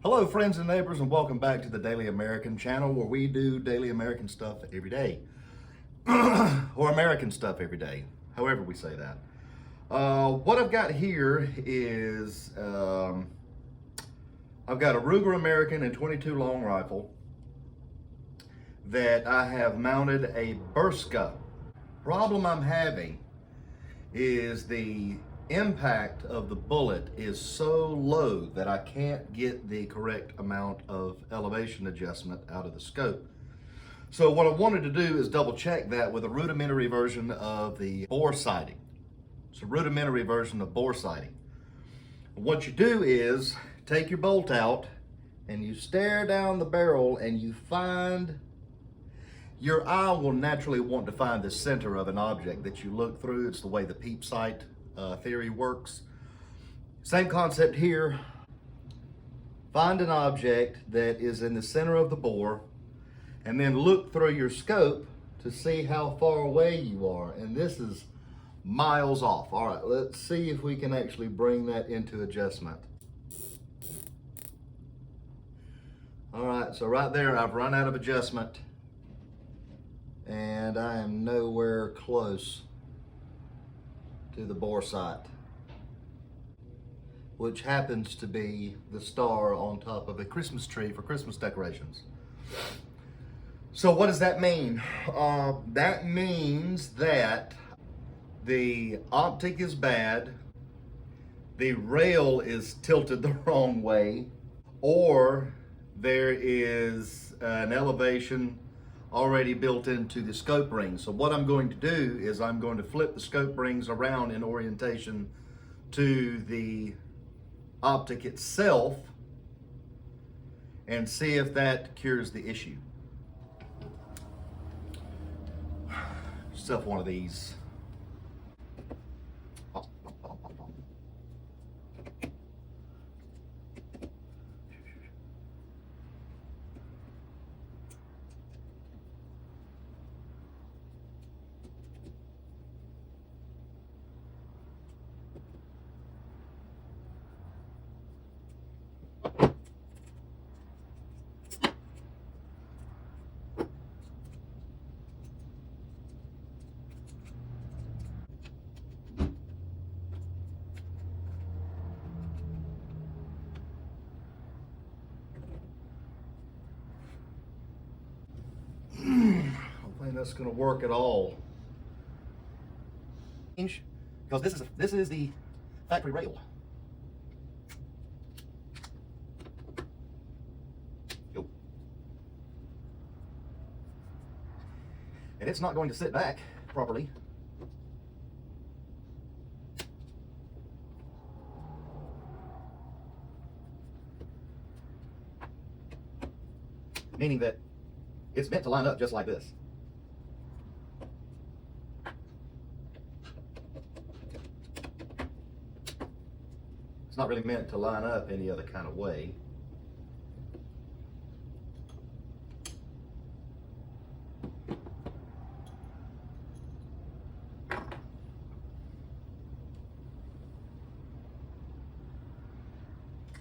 Hello friends and neighbors, and welcome back to the Daily American channel, where we do daily American stuff every day. Or American stuff every day, however we say that. What I've got here is I've got a Ruger American and 22 long rifle that I have mounted a Burska. Problem I'm having is the impact of the bullet is so low that I can't get the correct amount of elevation adjustment out of the scope. So what I wanted to do is double check that with a rudimentary version of the bore sighting. It's a rudimentary version of bore sighting. What you do is take your bolt out and you stare down the barrel and you find, your eye will naturally want to find the center of an object that you look through. It's the way the peep sight theory works. Same concept here. Find an object that is in the center of the bore and then look through your scope to see how far away you are. And this is miles off. All right, let's see if we can actually bring that into adjustment. All right, so right there I've run out of adjustment and I am nowhere close to the bore sight, which happens to be the star on top of a Christmas tree for Christmas decorations. So what does that mean? That means that the optic is bad, the rail is tilted the wrong way, or there is an elevation already built into the scope ring. So what I'm going to do is I'm going to flip the scope rings around in orientation to the optic itself and see if that cures the issue. Yourself one of these. I don't think that's going to work at all. Because this is the factory rail. Yep. And it's not going to sit back properly. Meaning that it's meant to line up just like this. It's not really meant to line up any other kind of way.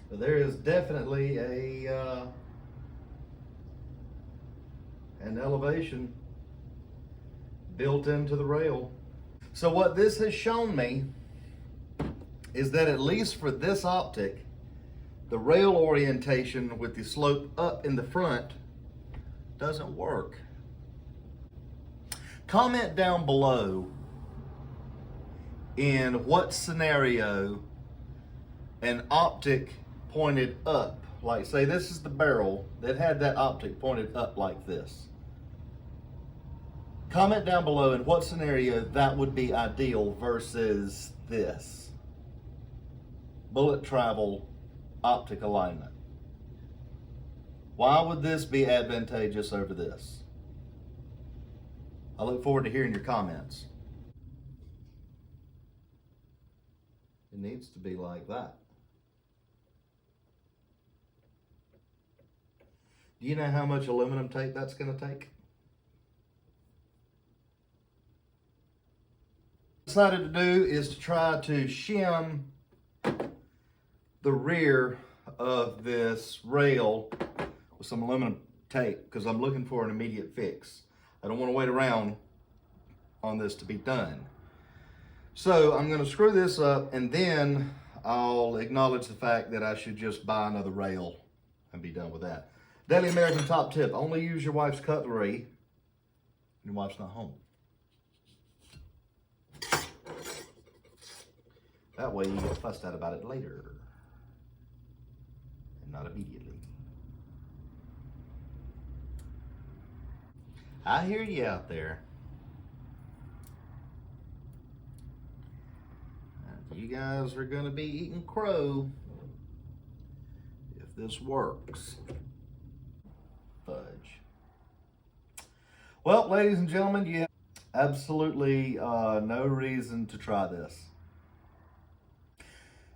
So there is definitely an elevation built into the rail. So what this has shown me is that at least for this optic, the rail orientation with the slope up in the front doesn't work. Comment down below in what scenario an optic pointed up, like say this is the barrel that had that optic pointed up like this. Comment down below in what scenario that would be ideal versus this. Bullet travel optic alignment. Why would this be advantageous over this? I look forward to hearing your comments. It needs to be like that. Do you know how much aluminum tape that's going to take? What I decided to do is to try to shim the rear of this rail with some aluminum tape because I'm looking for an immediate fix. I don't want to wait around on this to be done. So I'm going to screw this up, and then I'll acknowledge the fact that I should just buy another rail and be done with that. Daily American top tip: only use your wife's cutlery when your wife's not home. That way you get fussed out about it later and not immediately. I hear you out there. You guys are going to be eating crow if this works. Fudge. Well, ladies and gentlemen, you have absolutely no reason to try this.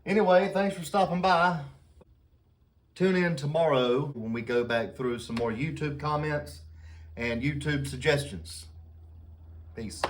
Anyway, thanks for stopping by. Tune in tomorrow when we go back through some more YouTube comments and YouTube suggestions. Peace.